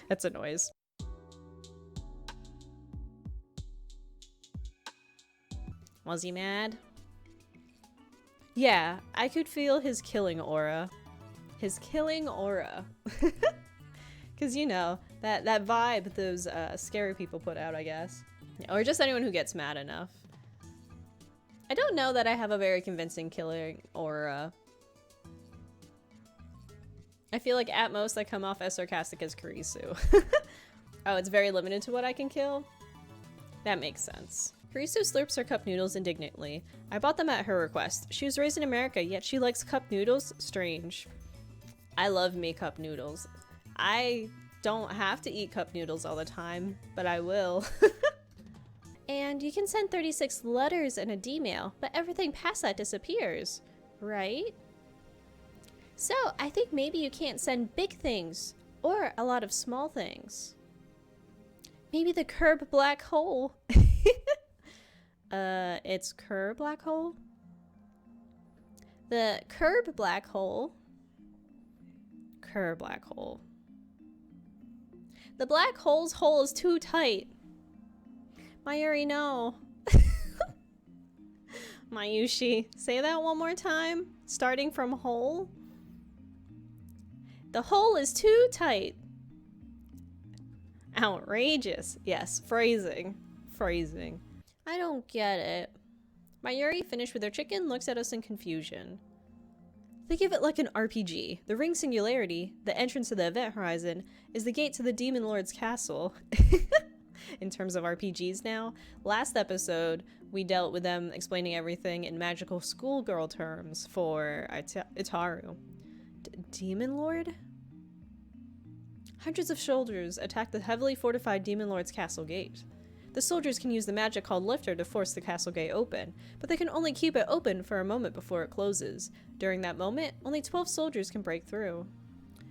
That's a noise. Was he mad? Yeah, I could feel his killing aura. His killing aura. Because, you know, that vibe those scary people put out, I guess. Or just anyone who gets mad enough. I don't know that I have a very convincing killing aura. I feel like at most I come off as sarcastic as Kurisu. Oh, it's very limited to what I can kill? That makes sense. Kurisu slurps her cup noodles indignantly. I bought them at her request. She was raised in America, yet she likes cup noodles? Strange. I love me cup noodles. I don't have to eat cup noodles all the time, but I will. And you can send 36 letters in a D-mail, but everything past that disappears, right? So, I think maybe you can't send big things, or a lot of small things. Maybe the curb black hole. It's curb black hole? The curb black hole. Curb black hole. The black hole's hole is too tight. Mayuri, no. Mayushi, say that one more time. Starting from hole. The hole is too tight. Outrageous. Yes, phrasing. Phrasing. I don't get it. Mayuri, finished with her chicken, looks at us in confusion. Think of it like an RPG. The ring singularity, the entrance to the event horizon, is the gate to the Demon Lord's castle. In terms of RPGs now. Last episode, we dealt with them explaining everything in magical schoolgirl terms for Itaru. Demon Lord? Hundreds of soldiers attack the heavily fortified Demon Lord's castle gate. The soldiers can use the magic called Lifter to force the castle gate open, but they can only keep it open for a moment before it closes. During that moment, only 12 soldiers can break through.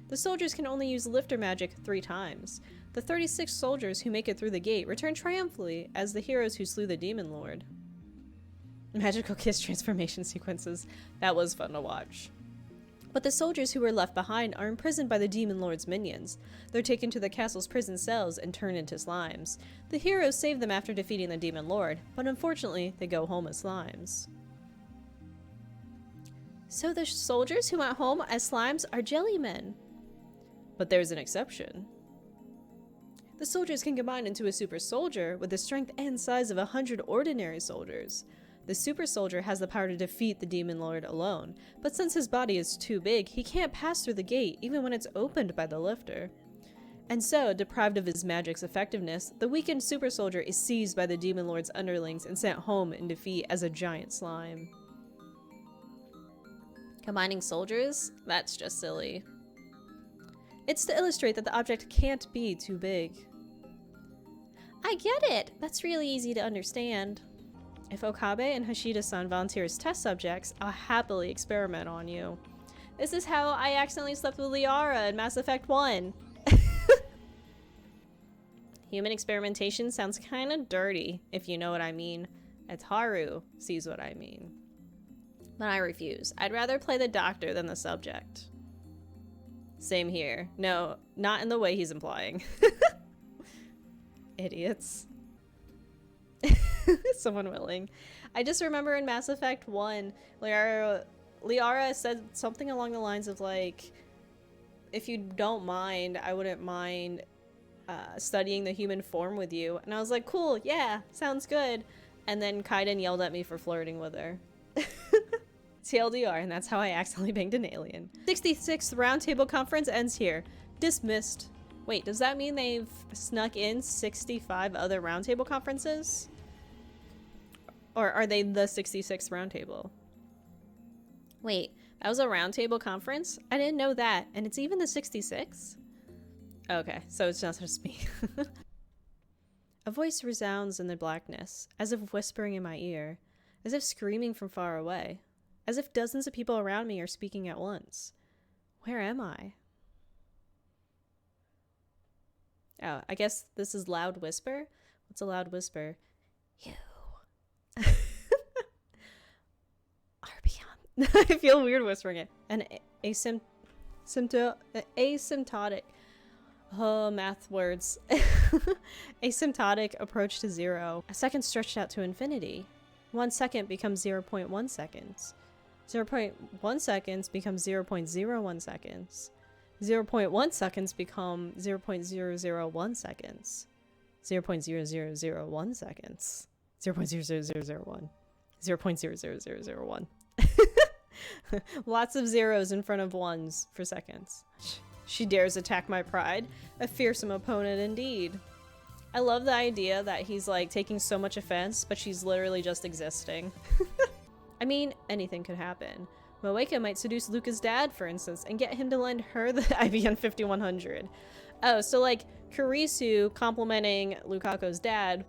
The soldiers can only use Lifter magic 3 times. The 36 soldiers who make it through the gate return triumphantly as the heroes who slew the Demon Lord. Magical kiss transformation sequences. That was fun to watch. But the soldiers who were left behind are imprisoned by the Demon Lord's minions. They're taken to the castle's prison cells and turned into slimes. The heroes save them after defeating the Demon Lord, but unfortunately they go home as slimes. So the soldiers who went home as slimes are jellymen. But there's an exception. The soldiers can combine into a super soldier with the strength and size of 100 ordinary soldiers. The super soldier has the power to defeat the Demon Lord alone, but since his body is too big, he can't pass through the gate even when it's opened by the lifter. And so, deprived of his magic's effectiveness, the weakened super soldier is seized by the Demon Lord's underlings and sent home in defeat as a giant slime. Combining soldiers? That's just silly. It's to illustrate that the object can't be too big. I get it! That's really easy to understand. If Okabe and Hashida-san volunteer as test subjects, I'll happily experiment on you. This is how I accidentally slept with Liara in Mass Effect 1. Human experimentation sounds kinda dirty, if you know what I mean. Itaru sees what I mean. But I refuse. I'd rather play the doctor than the subject. Same here. No, not in the way he's implying. Idiots. Someone willing. I just remember in Mass Effect 1, Liara said something along the lines of like, if you don't mind, I wouldn't mind studying the human form with you. And I was like, cool, yeah, sounds good. And then Kaiden yelled at me for flirting with her. TLDR, and that's how I accidentally banged an alien. 66th Roundtable Conference ends here. Dismissed. Wait, does that mean they've snuck in 65 other Roundtable conferences? Or are they the 66th Roundtable? Wait, that was a Roundtable conference? I didn't know that, and it's even the 66th? Okay, so it's not just me. A voice resounds in the blackness, as if whispering in my ear, as if screaming from far away. As if dozens of people around me are speaking at once. Where am I? Oh, I guess this is loud whisper? What's a loud whisper? You. Are beyond. I feel weird whispering it. An Asymptotic. Oh, math words. Asymptotic approach to 0. A second stretched out to infinity. 1 second becomes 0.1 seconds. 0.1 seconds becomes 0.01 seconds. 0.1 seconds become 0.001 seconds. 0.0001 seconds. 0.00001. 0.00001. Lots of zeros in front of ones for seconds. She dares attack my pride. A fearsome opponent indeed. I love the idea that he's like taking so much offense, but she's literally just existing. I mean, anything could happen. Moeka might seduce Luca's dad, for instance, and get him to lend her the IBM 5100. Oh, so like Kurisu complimenting Lukako's dad,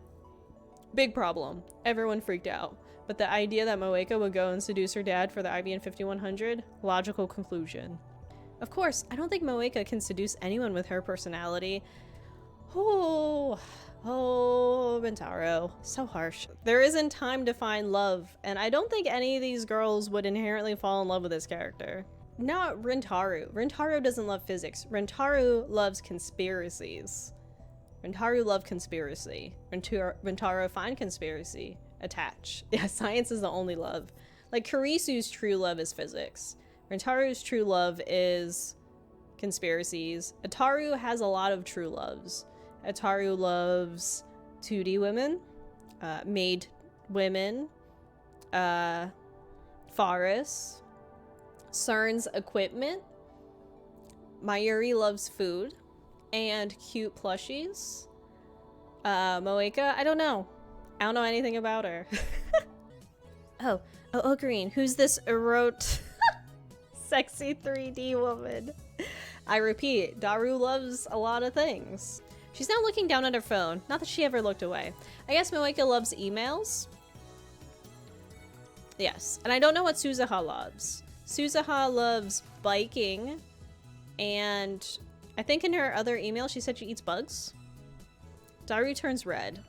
big problem. Everyone freaked out. But the idea that Moeka would go and seduce her dad for the IBM 5100, logical conclusion. Of course, I don't think Moeka can seduce anyone with her personality. Oh, Rintaro, so harsh. There isn't time to find love, and I don't think any of these girls would inherently fall in love with this character. Not Rintaro. Rintaro doesn't love physics. Rintaro loves conspiracies. Rintaro love conspiracy. Rintaro find conspiracy. Attach. Yeah, science is the only love. Like, Kurisu's true love is physics. Rintaru's true love is conspiracies. Ataru has a lot of true loves. Ataru loves 2D women, maid women, Faris, CERN's equipment. Mayuri loves food and cute plushies. Moeka, I don't know. I don't know anything about her. Oh, Green, who's this sexy 3D woman? I repeat, Daru loves a lot of things. She's now looking down at her phone. Not that she ever looked away. I guess Moeka loves emails. Yes, and I don't know what Suzuha loves. Suzuha loves biking, and I think in her other email she said she eats bugs. Daru turns red.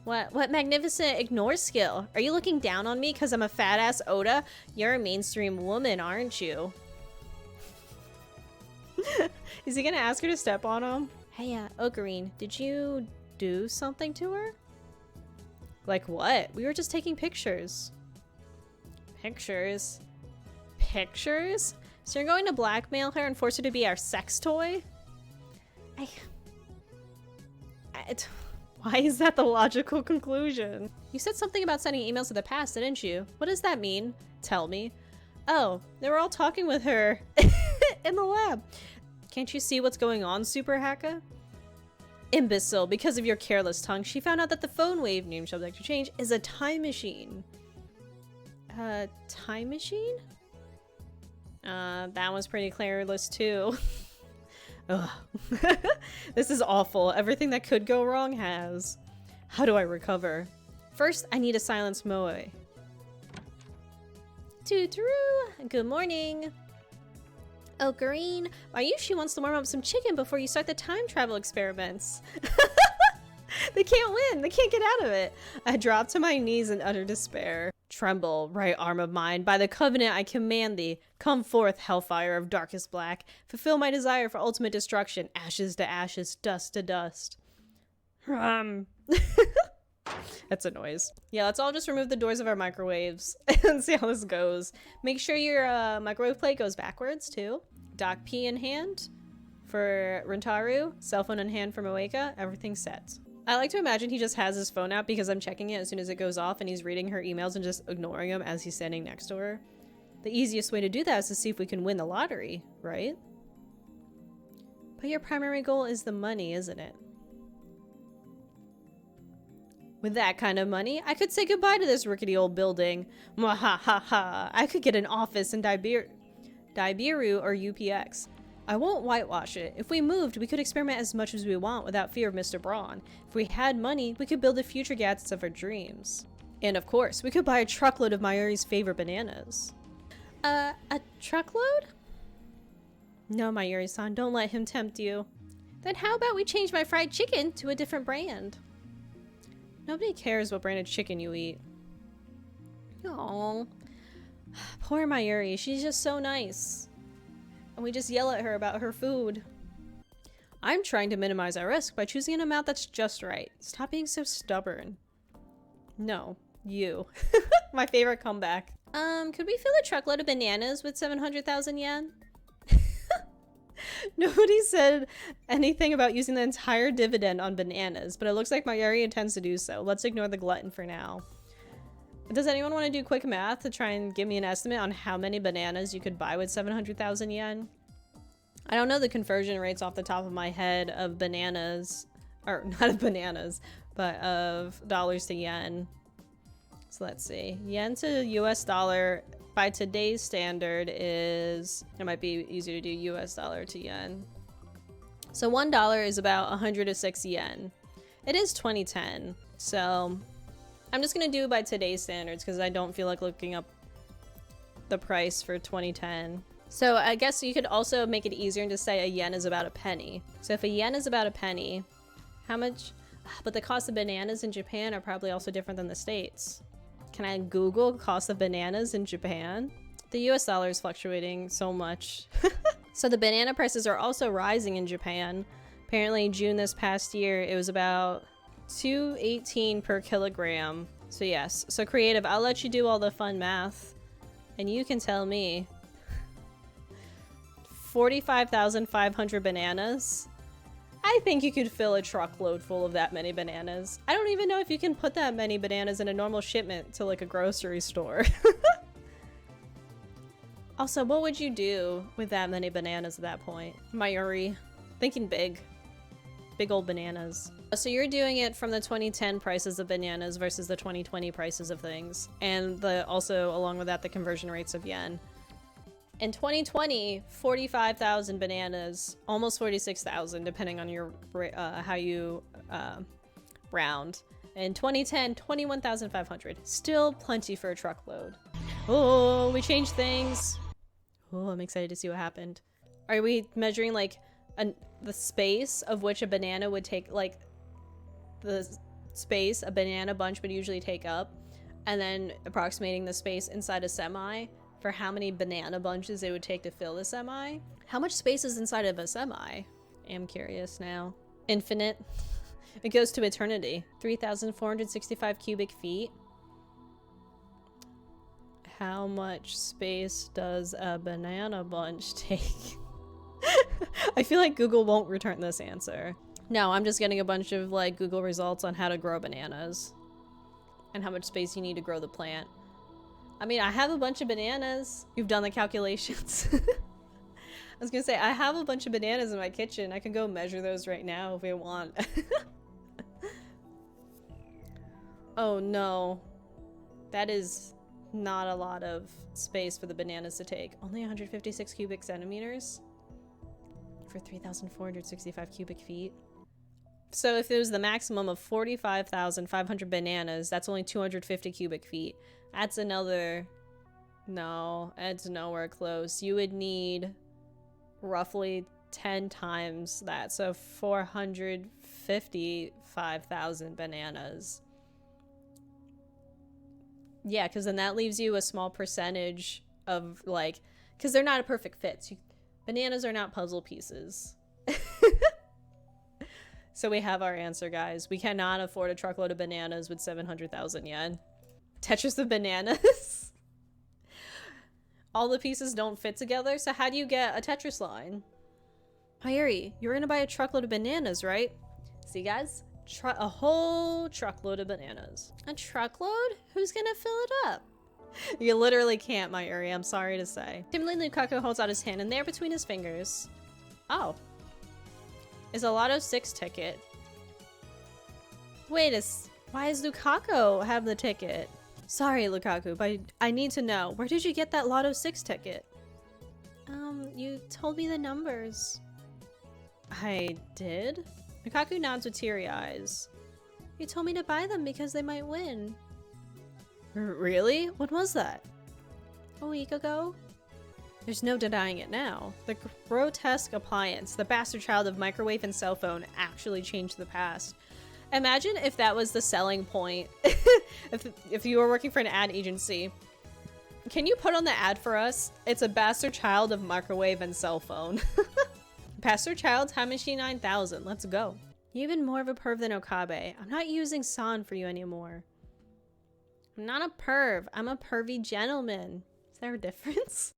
What magnificent ignore skill. Are you looking down on me because I'm a fat ass Oda? You're a mainstream woman, aren't you? Is he gonna ask her to step on him? Hey, Ocarine, did you do something to her? Like what? We were just taking pictures. Pictures? Pictures? So you're going to blackmail her and force her to be our sex toy? Why is that the logical conclusion? You said something about sending emails to the past, didn't you? What does that mean? Tell me. Oh, they were all talking with her in the lab. Can't you see what's going on, Super Haka? Imbecile, because of your careless tongue, she found out that the phone wave, name subject to change, is a time machine. Time machine? That was pretty careless too. Ugh. This is awful. Everything that could go wrong has. How do I recover? First, I need to silence Moe. Toot-roo! Good morning. Ocarine, Mayushi wants to warm up some chicken before you start the time travel experiments. They can't win. They can't get out of it. I drop to my knees in utter despair. Tremble, right arm of mine. By the covenant I command thee. Come forth, hellfire of darkest black. Fulfill my desire for ultimate destruction. Ashes to ashes, dust to dust. That's a noise. Yeah, let's all just remove the doors of our microwaves and see how this goes. Make sure your microwave plate goes backwards, too. Dock P in hand for Rentaru. Cell phone in hand for Moeka. Everything's set. I like to imagine he just has his phone out because I'm checking it as soon as it goes off and he's reading her emails and just ignoring them as he's standing next to her. The easiest way to do that is to see if we can win the lottery, right? But your primary goal is the money, isn't it? With that kind of money, I could say goodbye to this rickety old building. Mwahaha! I could get an office in Daibiru or UPX. I won't whitewash it. If we moved, we could experiment as much as we want without fear of Mr. Braun. If we had money, we could build the future gadgets of our dreams. And of course, we could buy a truckload of Mayuri's favorite bananas. A truckload? No, Mayuri-san, don't let him tempt you. Then how about we change my fried chicken to a different brand? Nobody cares what brand of chicken you eat. Aww. Poor Mayuri, she's just so nice. And we just yell at her about her food. I'm trying to minimize our risk by choosing an amount that's just right. Stop being so stubborn. No, you. My favorite comeback. Could we fill a truckload of bananas with 700,000 yen? Nobody said anything about using the entire dividend on bananas, but it looks like Mayuri intends to do so. Let's ignore the glutton for now. Does anyone want to do quick math to try and give me an estimate on how many bananas you could buy with 700,000 yen? I don't know the conversion rates off the top of my head of bananas, or not of bananas, but of dollars to yen. So let's see. Yen to US dollar by today's standard is, it might be easier to do US dollar to yen. So $1 is about 106 yen. It is 2010. So I'm just going to do it by today's standards because I don't feel like looking up the price for 2010. So I guess you could also make it easier and just say a yen is about a penny. So if a yen is about a penny, how much? But the cost of bananas in Japan are probably also different than the States. Can I Google cost of bananas in Japan? The US dollar is fluctuating so much. So the banana prices are also rising in Japan. Apparently in June this past year, it was about $2.18 per kilogram. So yes, so creative, I'll let you do all the fun math and you can tell me. 45,500 bananas. I think you could fill a truckload full of that many bananas. I don't even know if you can put that many bananas in a normal shipment to like a grocery store. Also, what would you do with that many bananas at that point? Mayuri, thinking big. Big old bananas. So you're doing it from the 2010 prices of bananas versus the 2020 prices of things. And also along with that, the conversion rates of yen. In 2020, 45,000 bananas, almost 46,000, depending on your how you round. In 2010, 21,500. Still plenty for a truckload. Oh, we changed things. Oh, I'm excited to see what happened. Are we measuring like the space of which a banana would take, like the space a banana bunch would usually take up, and then approximating the space inside a semi for how many banana bunches it would take to fill the semi? How much space is inside of a semi? I'm curious now. Infinite. It goes to eternity. 3,465 cubic feet. How much space does a banana bunch take? I feel like Google won't return this answer. No, I'm just getting a bunch of like Google results on how to grow bananas and how much space you need to grow the plant. I mean, I have a bunch of bananas. You've done the calculations. I was gonna say, I have a bunch of bananas in my kitchen. I can go measure those right now if we want. Oh no. That is not a lot of space for the bananas to take. Only 156 cubic centimeters for 3,465 cubic feet. So if it was the maximum of 45,500 bananas, that's only 250 cubic feet. That's another... No, it's nowhere close. You would need roughly 10 times that. So 455,000 bananas. Yeah, because then that leaves you a small percentage of like... Because they're not a perfect fit. Bananas are not puzzle pieces. So we have our answer, guys. We cannot afford a truckload of bananas with 700,000 yen. Tetris of bananas. All the pieces don't fit together, so how do you get a Tetris line? Mayuri, you're gonna buy a truckload of bananas, right? See, guys? A whole truckload of bananas. A truckload? Who's gonna fill it up? You literally can't, Mayuri, I'm sorry to say. Timothy Lukaku holds out his hand, and there between his fingers... Oh. Is a Lotto 6 ticket. Wait, why does Lukaku have the ticket? Sorry, Lukaku, but I need to know. Where did you get that Lotto 6 ticket? You told me the numbers. I did? Lukaku nods with teary eyes. You told me to buy them because they might win. Really? When was that? A week ago? There's no denying it now. The grotesque appliance, the bastard child of microwave and cell phone, actually changed the past. Imagine if that was the selling point. if you were working for an ad agency. Can you put on the ad for us? It's a bastard child of microwave and cell phone. Bastard child Time Machine 9000. Let's go. You've been more of a perv than Okabe. I'm not using San for you anymore. I'm not a perv. I'm a pervy gentleman. Is there a difference?